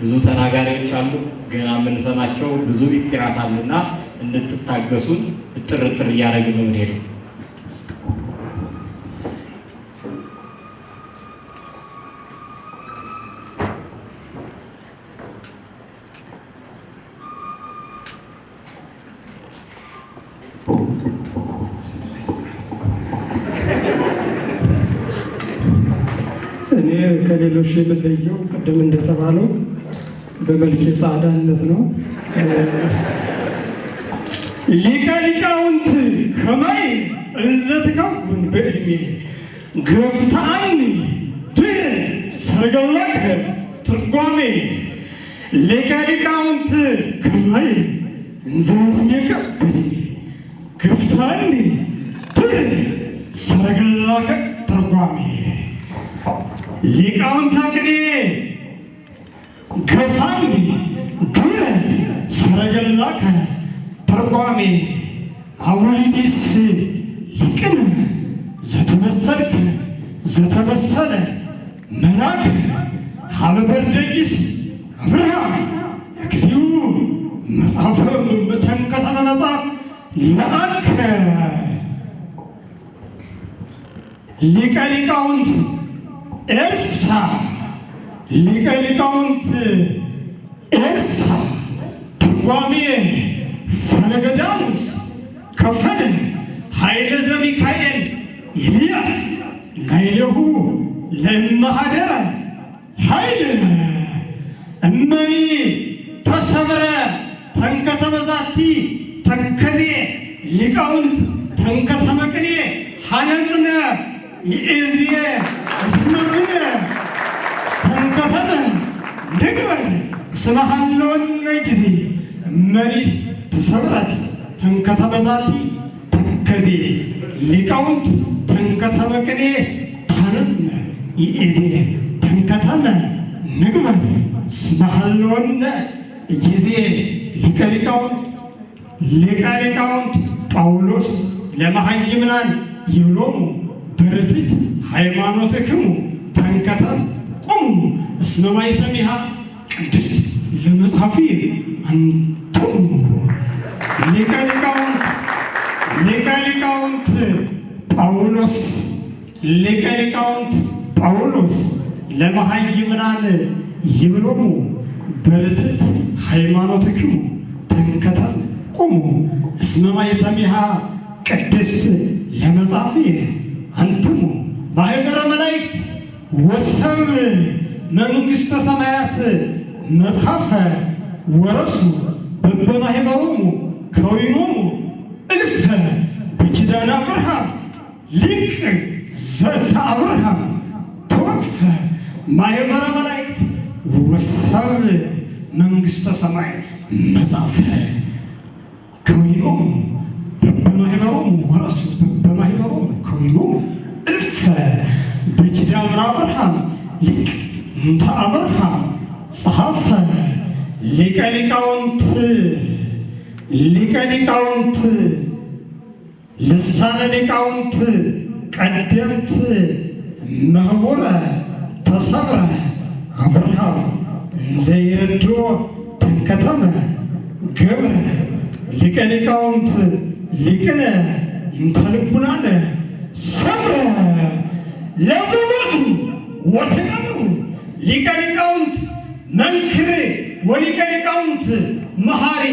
ብዙ ተናጋሪዎች አሉ፣ ገና የምንሰማቸው ብዙ ምስጢራት አሉና እንድትታገሱን ጥርጥር እያደረግን ነው የምንሄደው። እኔ ከሌሎች የምለየው ቅድም እንደተባለው በመልኬ ጻዳነት ነው። ሊቀ ሊቃውንት ከማይ እንዘትከውን በዕድሜ ገፍታኒ ድር ሰረገላከ ትርጓሜ ሊቀ ሊቃውንት ከማይ እንዘትከ በዕድሜ ገፍታኒ ድር ሰረገላከ ትርጓሜ ሊቃውንተ ቅኔ ገፋኒ ድረ ሰረገላከ ትርጓሜ አውሊዲስ ሊቅነ ዘተመሰልከ ዘተመሰለ መላክ ሀበ በርደጊስ አብርሃም እግዚኡ መጽሐፈ ተንከተመ መጽሐፍ ለአከ ሊቀ ሊቃውንት ኤልሳ ሊቀ ሊቃውንት ኤልሳ ትርጓሜ ፈለገ ዳሙስ ከፈለ ኃይለ ዘሚካኤል ኢልያስ ላይሌሁ ለእመሃደረ ኃይል እመኒ ተሰብረ ተንከተመ ዛቲ ተከዜ ሊቃውንት ተንከተመ ቅኔ ሐነጽነ ይእዝየ እስመምነ ተንከተመ ንግበር እስመ ሀለወነ ጊዜ እመኒ ተሰብረት ተንከተመ ዛቲ ተከዜ ሊቃውንት ተንከተመ ቅኔ ሐነጽነ ይእዝየ ተንከተመ ንግበር እስመ ሀለወነ ጊዜ ሊቀ ሊቃውንት ጳውሎስ ለመሃይምናን ይብሎሙ በርትዕት ሃይማኖትክሙ ተንከተም ቁሙ እስመ ማኅተሚሃ ቅድስት ለመጽሐፊ አንትሙ ሊቀ ሊቃውንት ጳውሎስ ለመሃይምናን ይብሎሙ በርትዕት ሃይማኖትክሙ ተንከተም ቁሙ እስመ ማኅተሚሃ ቅድስት ለመጽሐፊ አንትሙ ማኅበረ መላእክት ወሰብ መንግሥተ ሰማያት መጽሐፈ ወረሱ በበማኅበሮሙ ከዊኖሙ እልፈ በኪዳነ አብርሃም ሊቅ ዘእንተ አብርሃም ተወክፈ ማኅበረ መላእክት ወሰብ መንግሥተ ሰማያት መጽሐፈ ከዊኖሙ በበማኅበሮሙ ወረሱ በማኅበሮሙ ከዊኖሙ እልፈ በኪዳነ አብርሃም ሊቅ እንተ አብርሃም ጸሐፈ ሊቀ ሊቃውንት ልሳነ ሊቃውንት ቀደምት መህቡረ ተሰብረ አብርሃም ዘይረዶ ተንከተመ ገብረ ሊቀ ሊቃውንት ሊቅነ እንተ ልቡናነ ሰብረ ለዘሞቱ ወተቀብሩ ሊቀ ሊቃውንት መንክር ወሊቀ ሊቃውንት መሐሪ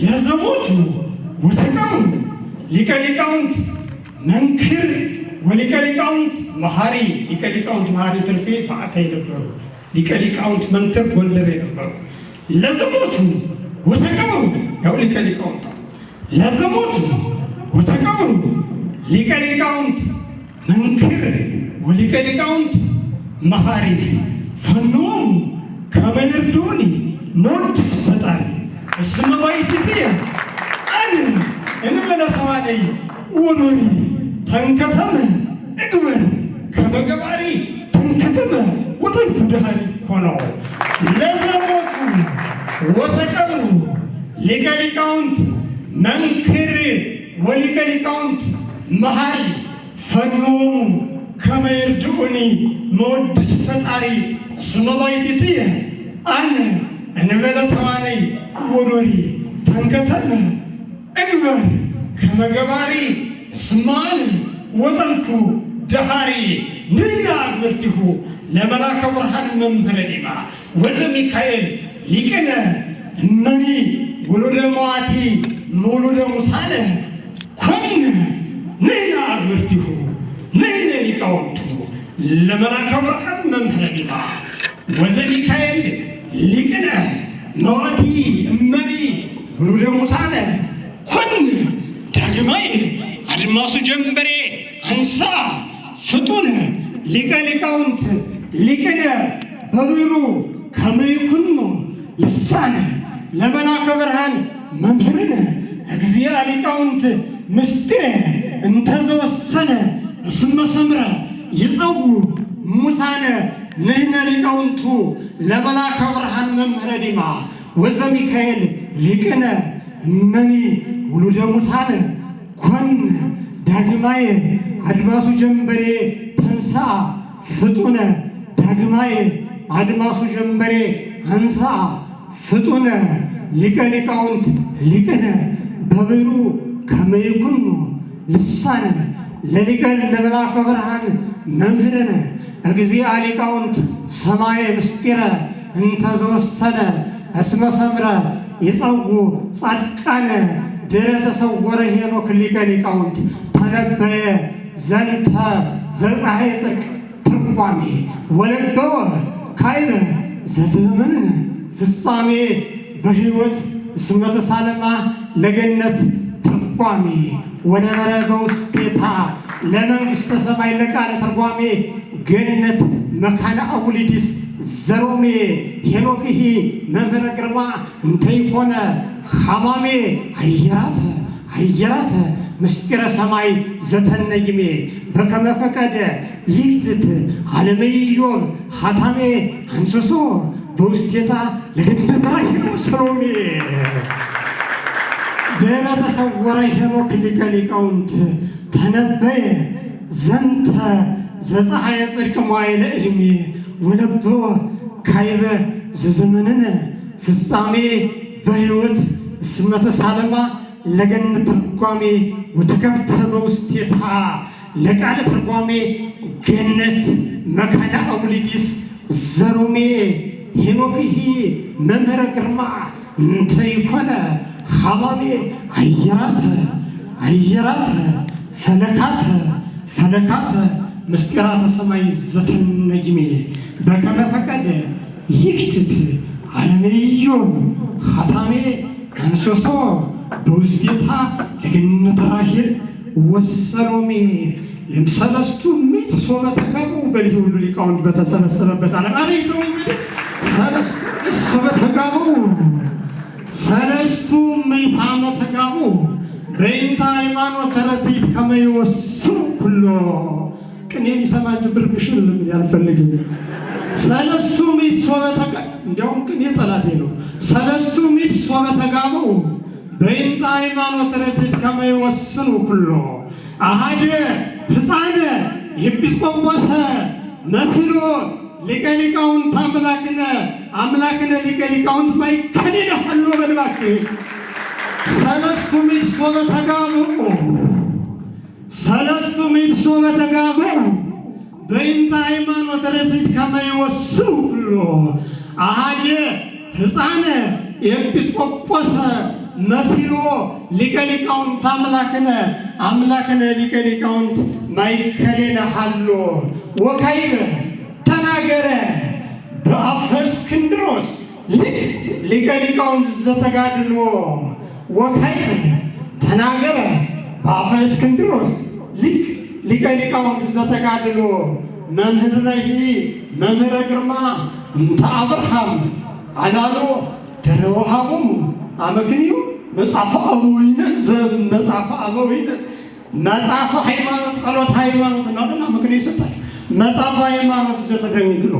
ለዘሞቱ ወተቀብሩ ሊቀ ሊቃውንት መንክር ወሊቀ ሊቃውንት መሐሪ ሊቀ ሊቃውንት መሐሪ ትርፌ በአታይ ነበሩ። ሊቀ ሊቃውንት መንክር ጎንደር ነበሩ። ለዘሞቱ ወተቀብሩ ያው ሊቀ ሊቃውንት ለዘሞቱ ወተቀብሩ ሊቀ ሊቃውንት መንክር ወሊቀ ሊቃውንት መሐሪ ፈኖሙ ከመ ይርዱኒ ሞድስ ፈጣሪ እስመ ባሕቲትየ አነ እንበለ ተዋነይ ወኖሪ ተንከተመ እግበር ከመ ገባሪ ተንከተመ ወተንኩ ድሃሪ ሆነው ለዘሞቱ ወተቀብሩ ሊቀ ሊቃውንት መንክር ወሊቀ ሊቃውንት መሐሪ ፈኖሙ ከመ ይርዱኒ ሞድስ ፈጣሪ እስመ ባሕቲትየ አነ እንበለ ተዋነይ ወዶሪ ተንከተነ እግበር ከመገባሪ እስማን ወጠልኩ ደሃሪ ንሕና አግብርቲሁ ለመላከ ብርሃን መምህረ ዲማ ወዘሚካኤል ሊቅነ እመኒ ውሉደ መዋቲ ውሉደ ሙታነ ኮነ ንሕና አግብርቲሁ ንሕነ ሊቃውንቱ ለመላከ ብርሃን መምህረ ዲማ ወዘሚካኤል ሊቅነ መዋቲ እመኒ ውሉደ ሙታነ ኮነ ዳግማይ አድማሱ ጀንበሬ አንሳ ፍጡነ ሊቀ ሊቃውንት ሊቅነ በብሩ ከመ ይኩኖ ልሳነ ለመላከ ብርሃን መምህርነ እግዚአ ሊቃውንት ምስጢረ እንተዘወሰነ እስመ ሰምረ ይጸውዕ ሙታነ ንሕነ ሊቃውንቱ ለመላከ ብርሃን መምህረ ዲማ ወዘሚካኤል ሊቅነ እመኒ ውሉደ ሙታነ ኮነ ዳግማየ አድማሱ ጀንበሬ ተንሥአ ፍጡነ ዳግማየ አድማሱ ጀንበሬ አንሥአ ፍጡነ ሊቀ ሊቃውንት ሊቅነ በብሩ ከመ ይኩኖ ልሳነ ለሊቀ ለመላከ ብርሃን መምህርነ እግዚአ ሊቃውንት ሰማየ ምስጢረ እንተዘወሰነ እስመ ሰምረ ይጸውዕ ጻድቃነ ድረ ተሰወረ ሄኖክ ሊቀ ሊቃውንት ተነበየ ዘንተ ዘፀሐየ ጽድቅ ትርጓሜ ወለበወ ካይበ ዘዘመንነ ፍጻሜ በሕይወት እስመ ተሳለማ ለገነት ትርጓሜ ወነበረ በውስቴታ ለመንግሥተ ሰማይ ለቃለ ትርጓሜ ገነት መካነ አውሊዲስ ዘሮሜ ሄኖክሂ መምህረ ግርማ እንተ ይኮነ ሐማሜ አየራተ ምስጢረ ሰማይ ዘተነይሜ በከመ ፈቀደ ይግዝት ዓለመ ኢዮብ ሐታሜ አንሶሶ በውስቴታ ለገነት ራሂሎ ሰሎሜ ድኅረ ተሰወረ ሄኖክ ሊቀ ሊቃውንት ተነበየ ዘንተ ዘፀሐየ ጽድቅ መዋዕለ ዕድሜ ወለብወ ካይበ ዘዘመንነ ፍጻሜ በሕይወት እስመ ተሳለማ ለገነት ትርጓሜ ወተከብተ በውስቴታ ለቃለ ትርጓሜ ገነት መካነ አውሊዲስ ዘሮሜ ሄኖክሂ መምህረ ግርማ እንተ ይኮነ ሐማሜ አየራተ ፈለካተ ምስጢራተ ሰማይ ዘተነይሜ በከመ ፈቀደ ይክትት ዓለመ ኢዮብ ሐታሜ አንሶሶ በውስቴታ ለገነት ራሂል ወሰሎሜ ሰለስቱ ምዕት ሶበ ተጋቡ በልዩ ሁሉ ሊቃውንት በተሰበሰበበት ዓለም ሰለስቱ ምዕት ሶበ ተጋቡ ሰለስቱ ምዕት ዓመተ ተጋቡ በእንተ ሃይማኖት ረድኢት ከመ ይወስኑ ኩሎ ቅኔ የሚሰማ እንጂ ብር ብሽር ልምን ያልፈልግም። ሰለስቱ ምዕት ሶበ ተጋቡ እንዲያውም ቅኔ ጠላቴ ነው። ሰለስቱ ምዕት ሶበ ተጋቡ በእንተ ሃይማኖት ረድኢት ከመ ይወስኑ ኩሎ አሃደ ሕፃነ ኤጲስቆጶሰ መስሎ ሊቀ ሊቃውንት አምላክነ ሊቀ ሊቃውንት ማይከሌነ ሀሎ በልባክ ሰለስቱ ምዕት ሶበ ተጋቡ በእንተ ሃይማኖት ረድኢት ከመ ይወስኑ ኩሎ አሃደ ሕፃነ ኤጲስቆጶሰ መስሎ ሊቀ ሊቃውንት አምላክነ ሊቀ ሊቃውንት ማይከሌነ ሀሎ ወካይበ ተናገረ በአፈ እስክንድሮስ ሊቀ ሊቃውንት ዘተጋድሎ ወካይበ ተናገረ በአፈ እስክንድሮስ ሊቀ ሊቃውንት ዘተጋድሎ መምህርነሂ መምህረ ግርማ እንተ አብርሃም አላሎ ተረወሃቦሙ አመክንዩ መጽሐፈ አበዊነ መጽሐፈ ሃይማኖት ጸሎት ሃይማኖት ነው። አመክንዩ ይሰጣል። መጽሐፈ ሃይማኖት ዘተደንግሎ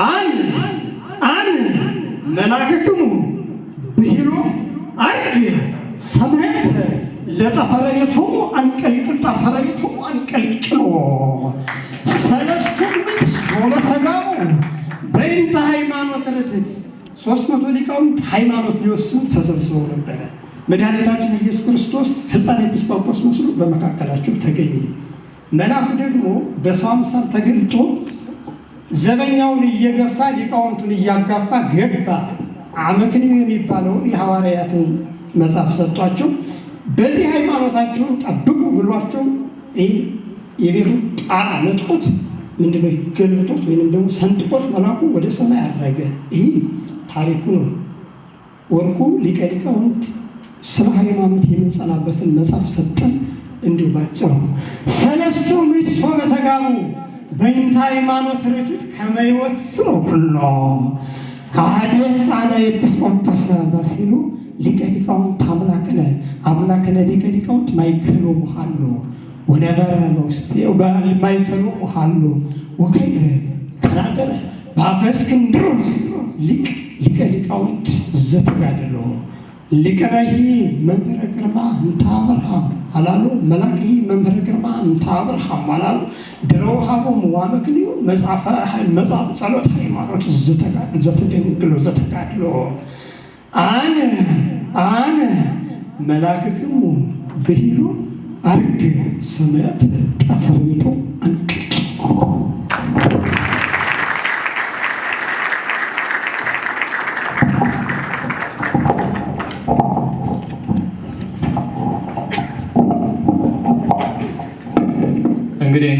አን መላክክሙ ብሂሎ አርግ ሰማያት ለጠፈረቤቶሙ አንቀልቅሎ ሰለስቱ ምዕት ሶበ ተጋቡ በእንተ ሃይማኖት ረድኢት 300 ሊቃውንት ሃይማኖት ሊወስኑ ተሰብስበው ነበረ። መድኃኒታችን ኢየሱስ ክርስቶስ ሕፃን ኤጲስቆጶስ መስሎ በመካከላቸው ተገኘ። መልአኩ ደግሞ በሰው አምሳል ተገልጦ ዘበኛውን እየገፋ ሊቃውንቱን እያጋፋ ገባ። አመክንዮ የሚባለውን የሐዋርያትን መጽሐፍ ሰጧቸው። በዚህ ሃይማኖታቸውን ጠብቁ ብሏቸው የቤቱን ጣራ ነጥቆት ምንድነው ገልብጦት ወይንም ደግሞ ሰንጥቆት መልአኩ ወደ ሰማይ አረገ። ይህ ታሪኩ ነው። ወርቁ ሊቀ ሊቃውንት ስለ ሃይማኖት የምንጸናበትን መጽሐፍ ሰጠን። እንዲሁ ባጭሩ ሰለስቱ ምዕት ሶበ ተጋቡ በእንተ ሃይማኖት ርቱዕ ከመ ይወስኑ ኩሎ አሐደ ሕፃነ ኤጲስቆጶስ በሲሉ ሊቀ ሊቃውንት አምላክነ ሊቀ ሊቃውንት ማእከሎሙ ሀሎ ወነበረ በውስቴቱ ማእከሎሙ ሀሎ ወከይረ ተናገረ በአፈ እስክንድሮስ ሊቀ ሊቃውንት ዘተጋድሎ ሊቀናሂ መምህረ ግርማ እንተ አብርሃም አላሉ። መላኪ መምህረ ግርማ እንተ አብርሃም አላሉ። ድረው ሀቦሙ ወአመክንዮ መጽሐፈ ጸሎተ ሃይማኖት ዘተደንግሎ ዘተጋድሎ አነ መላክክሙ ብሂሉ አርግ ስምዐት ጠፈሪቱ አንቅዕ። እንግዲህ